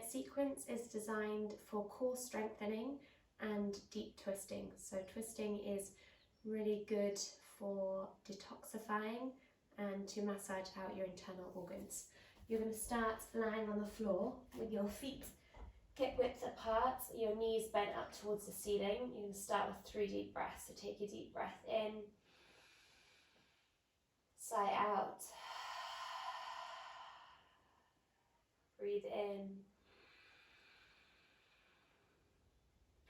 sequence is designed for core strengthening and deep twisting. So twisting is really good for detoxifying and to massage out your internal organs. You're going to start lying on the floor with your feet hip width apart, your knees bent up towards the ceiling. You're going to start with 3 deep breaths. So take a deep breath in, sigh out, breathe in,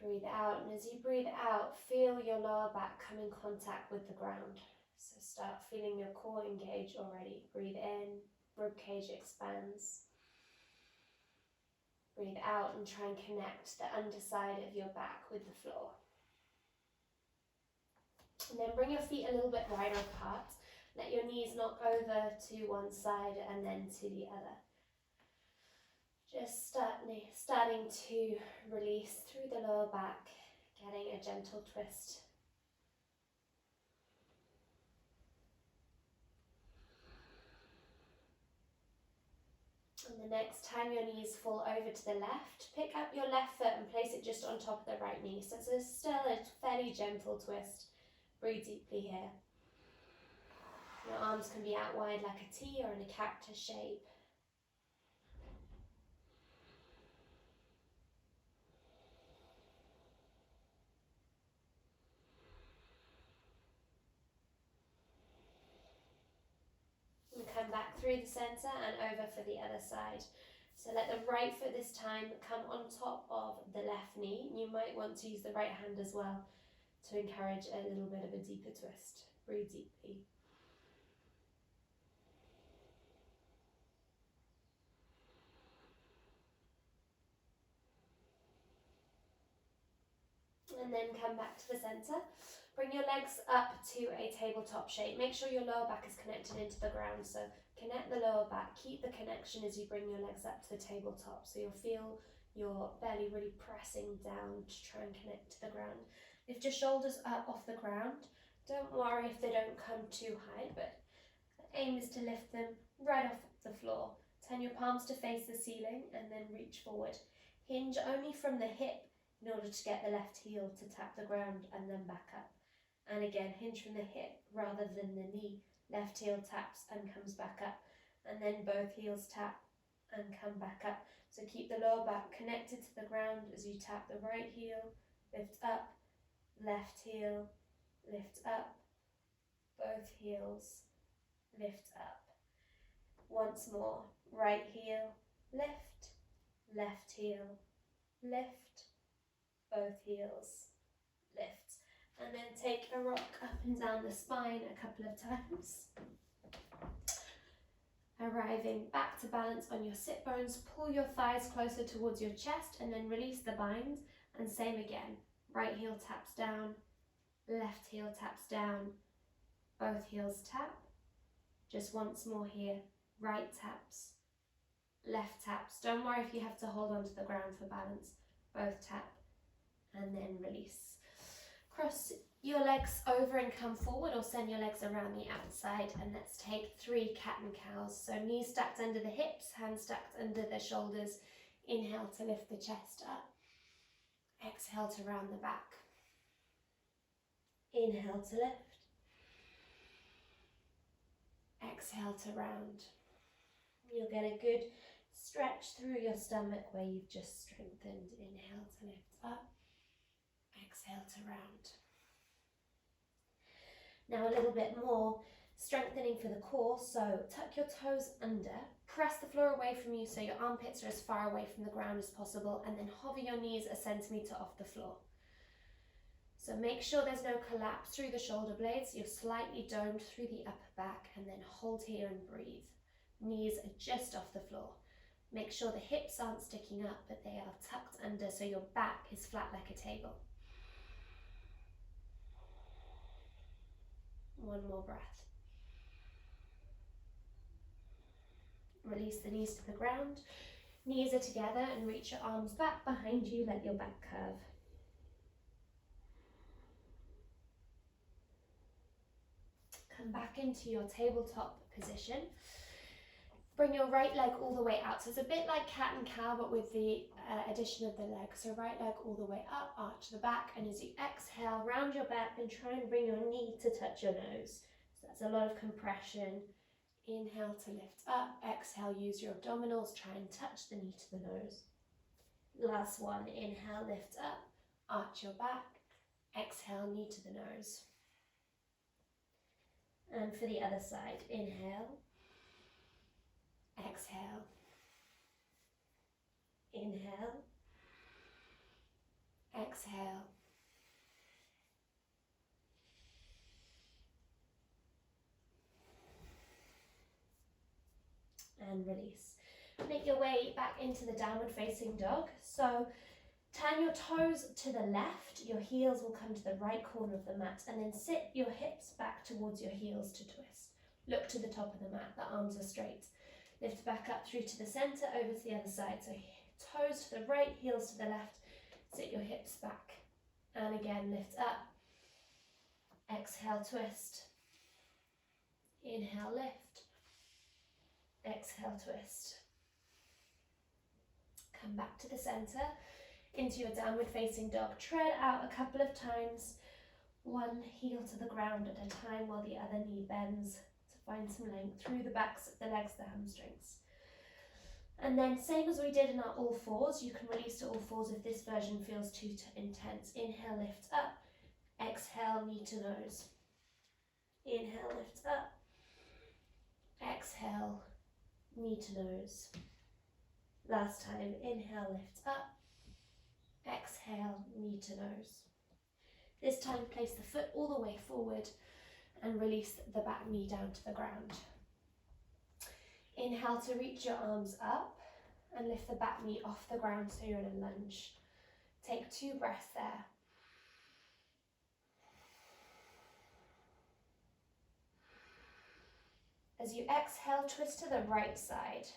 breathe out. And as you breathe out, feel your lower back come in contact with the ground. So start feeling your core engage already. Breathe in, ribcage expands. Breathe out and try and connect the underside of your back with the floor. And then bring your feet a little bit wider apart. Let your knees knock over to one side and then to the other. Just starting to release through the lower back, getting a gentle twist. And the next time your knees fall over to the left, pick up your left foot and place it just on top of the right knee. So it's still a fairly gentle twist. Breathe deeply here. Your arms can be out wide like a T or in a cactus shape. And come back through the center and over for the other side. So let the right foot this time come on top of the left knee. You might want to use the right hand as well to encourage a little bit of a deeper twist. Breathe deeply. And then come back to the center. Bring your legs up to a tabletop shape. Make sure your lower back is connected into the ground. So connect the lower back. Keep the connection as you bring your legs up to the tabletop. So you'll feel your belly really pressing down to try and connect to the ground. Lift your shoulders up off the ground. Don't worry if they don't come too high, but the aim is to lift them right off the floor. Turn your palms to face the ceiling and then reach forward. Hinge only from the hip in order to get the left heel to tap the ground and then back up. And again, hinge from the hip rather than the knee. Left heel taps and comes back up. And then both heels tap and come back up. So keep the lower back connected to the ground as you tap the right heel, lift up, left heel, lift up, both heels, lift up. Once more, right heel, lift, left heel, lift, both heels, lift. And then take a rock up and down the spine a couple of times. Arriving back to balance on your sit bones, pull your thighs closer towards your chest and then release the bind. And same again, right heel taps down, left heel taps down, both heels tap. Just once more here, right taps, left taps. Don't worry if you have to hold onto the ground for balance. Both tap and then release. Cross your legs over and come forward, or send your legs around the outside, and let's take 3 cat and cows. So knees stacked under the hips, hands stacked under the shoulders. Inhale to lift the chest up. Exhale to round the back. Inhale to lift. Exhale to round. You'll get a good stretch through your stomach where you've just strengthened. Inhale to lift up. Exhale to round. Now a little bit more strengthening for the core. So tuck your toes under, press the floor away from you so your armpits are as far away from the ground as possible, and then hover your knees a centimetre off the floor. So make sure there's no collapse through the shoulder blades. You're slightly domed through the upper back, and then hold here and breathe. Knees are just off the floor. Make sure the hips aren't sticking up, but they are tucked under so your back is flat like a table. One more breath. Release the knees to the ground. Knees are together and reach your arms back behind you. Let your back curve. Come back into your tabletop position. Bring your right leg all the way out. So it's a bit like cat and cow, but with the addition of the leg. So right leg all the way up, arch the back, and as you exhale, round your back and try and bring your knee to touch your nose. So that's a lot of compression. Inhale to lift up, exhale, use your abdominals, try and touch the knee to the nose. Last one, inhale, lift up, arch your back, exhale, knee to the nose. And for the other side, inhale, exhale, inhale, exhale, and release. Make your way back into the downward facing dog. So turn your toes to the left, your heels will come to the right corner of the mat, and then sit your hips back towards your heels to twist. Look to the top of the mat, the arms are straight. Lift back up through to the center, over to the other side. So toes to the right, heels to the left, sit your hips back. And again, lift up. Exhale, twist. Inhale, lift. Exhale, twist. Come back to the center, into your downward facing dog. Tread out a couple of times, one heel to the ground at a time while the other knee bends to find some length through the backs of the legs, the hamstrings. And then same as we did in our all fours, you can release to all fours if this version feels too intense. Inhale, lift up. Exhale, knee to nose. Inhale, lift up. Exhale, knee to nose. Last time, inhale, lift up. Exhale, knee to nose. This time, place the foot all the way forward and release the back knee down to the ground. Inhale to reach your arms up and lift the back knee off the ground so you're in a lunge. Take 2 breaths there. As you exhale, twist to the right side.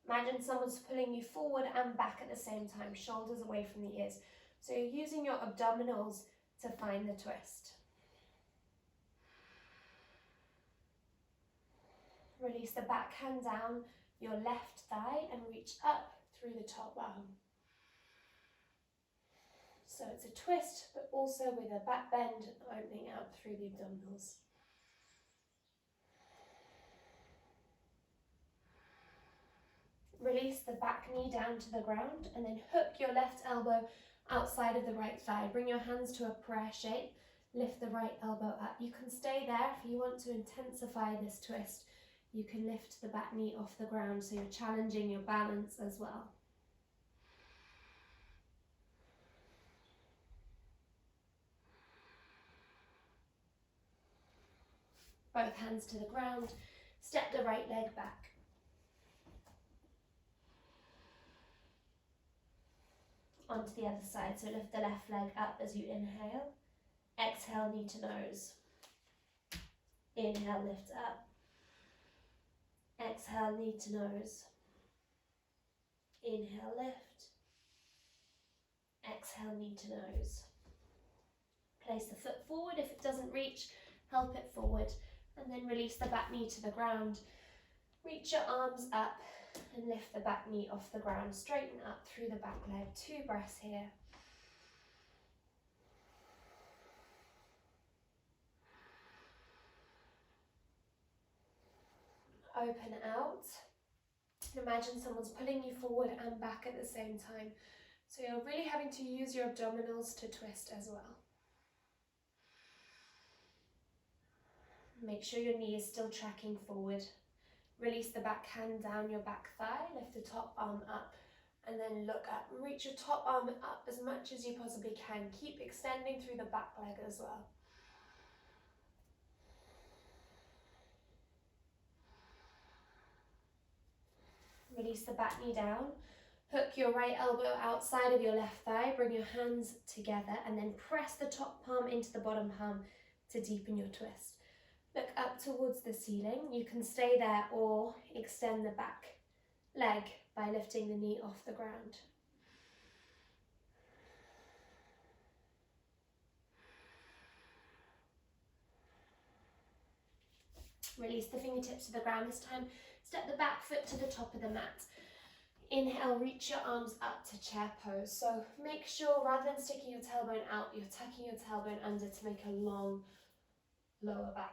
Imagine someone's pulling you forward and back at the same time, shoulders away from the ears. So you're using your abdominals to find the twist. Release the back hand down your left thigh and reach up through the top arm. So it's a twist, but also with a back bend opening out through the abdominals. Release the back knee down to the ground and then hook your left elbow outside of the right thigh. Bring your hands to a prayer shape. Lift the right elbow up. You can stay there if you want to intensify this twist. You can lift the back knee off the ground so you're challenging your balance as well. Both hands to the ground. Step the right leg back. Onto the other side, so lift the left leg up as you inhale. Exhale, knee to nose. Inhale, lift up. Exhale, knee to nose. Inhale, lift. Exhale, knee to nose. Place the foot forward. If it doesn't reach, help it forward. And then release the back knee to the ground. Reach your arms up and lift the back knee off the ground. Straighten up through the back leg. 2 breaths here. Open out. Imagine someone's pulling you forward and back at the same time. So you're really having to use your abdominals to twist as well. Make sure your knee is still tracking forward. Release the back hand down your back thigh, lift the top arm up, and then look up. Reach your top arm up as much as you possibly can. Keep extending through the back leg as well. Release the back knee down. Hook your right elbow outside of your left thigh. Bring your hands together and then press the top palm into the bottom palm to deepen your twist. Look up towards the ceiling. You can stay there or extend the back leg by lifting the knee off the ground. Release the fingertips to the ground this time. Step the back foot to the top of the mat. Inhale, reach your arms up to chair pose. So make sure rather than sticking your tailbone out, you're tucking your tailbone under to make a long lower back.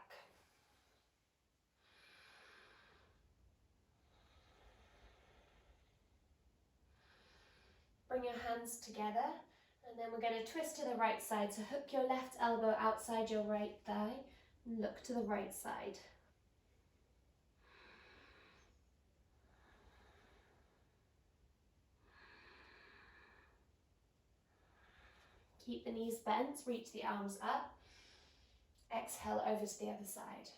Bring your hands together, and then we're going to twist to the right side. So hook your left elbow outside your right thigh and look to the right side. Keep the knees bent, reach the arms up. Exhale over to the other side.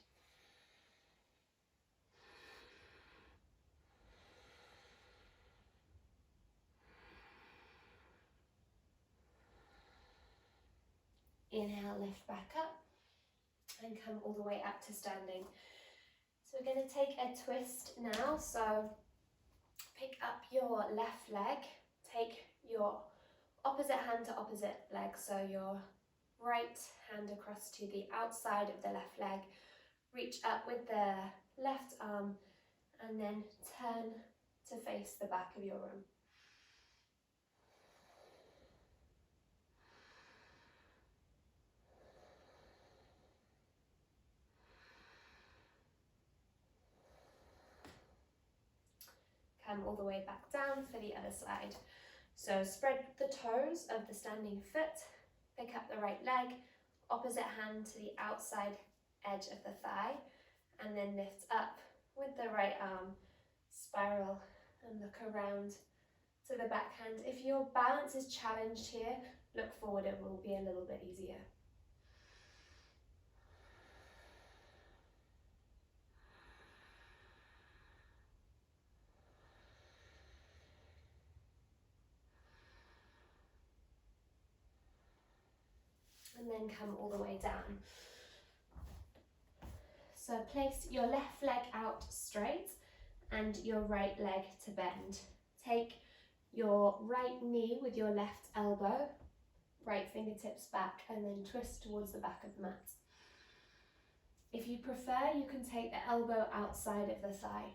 Inhale, lift back up and come all the way up to standing. So we're going to take a twist now. So pick up your left leg, take your opposite hand to opposite leg. So your right hand across to the outside of the left leg. Reach up with the left arm and then turn to face the back of your room. Come all the way back down for the other side. So spread the toes of the standing foot, pick up the right leg, opposite hand to the outside edge of the thigh, and then lift up with the right arm, spiral and look around to the back hand. If your balance is challenged here, look forward, it will be a little bit easier. And then come all the way down. So place your left leg out straight and your right leg to bend. Take your right knee with your left elbow, right fingertips back, and then twist towards the back of the mat. If you prefer, you can take the elbow outside of the thigh.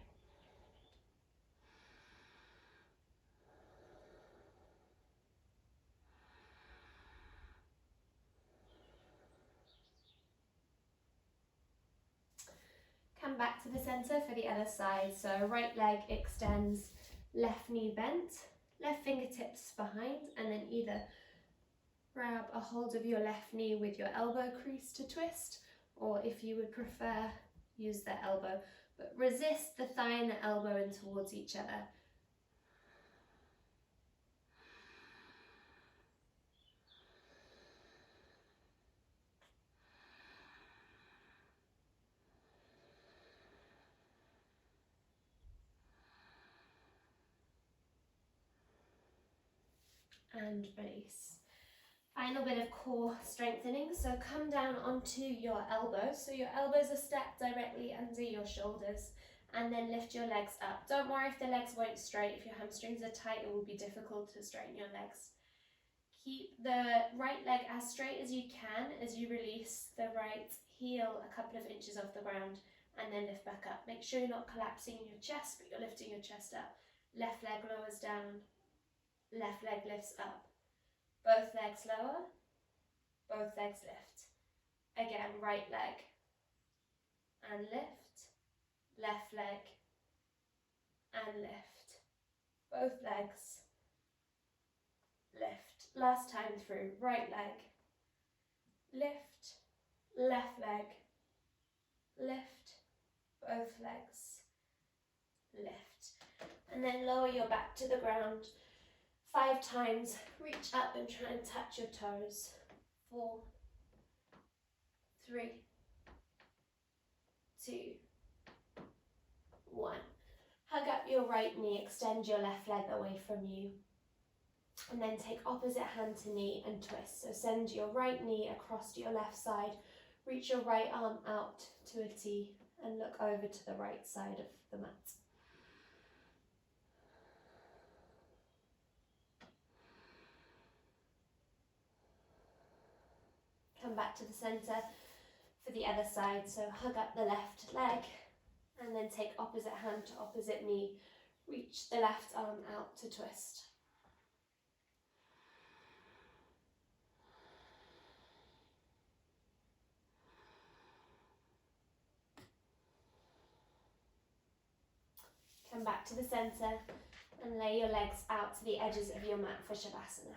Come back to the center for the other side. So right leg extends, left knee bent, left fingertips behind, and then either grab a hold of your left knee with your elbow crease to twist, or if you would prefer, use the elbow, but resist the thigh and the elbow in towards each other. And release. Final bit of core strengthening. So come down onto your elbows. So your elbows are stepped directly under your shoulders, and then lift your legs up. Don't worry if the legs won't straight. If your hamstrings are tight, it will be difficult to straighten your legs. Keep the right leg as straight as you can as you release the right heel a couple of inches off the ground, and then lift back up. Make sure you're not collapsing in your chest, but you're lifting your chest up. Left leg lowers down. Left leg lifts up. Both legs lower, both legs lift. Again, right leg and lift, left leg and lift. Both legs, lift. Last time through, right leg, lift, left leg, lift, both legs, lift. And then lower your back to the ground. 5 times, reach up and try and touch your toes. 4, 3, 2, 1. Hug up your right knee, extend your left leg away from you. And then take opposite hand to knee and twist. So send your right knee across to your left side, reach your right arm out to a T and look over to the right side of the mat. Come back to the center For the other side, so hug up the left leg and then take opposite hand to opposite knee. Reach the left arm out to twist. Come back to the center and lay your legs out to the edges of your mat for Shavasana.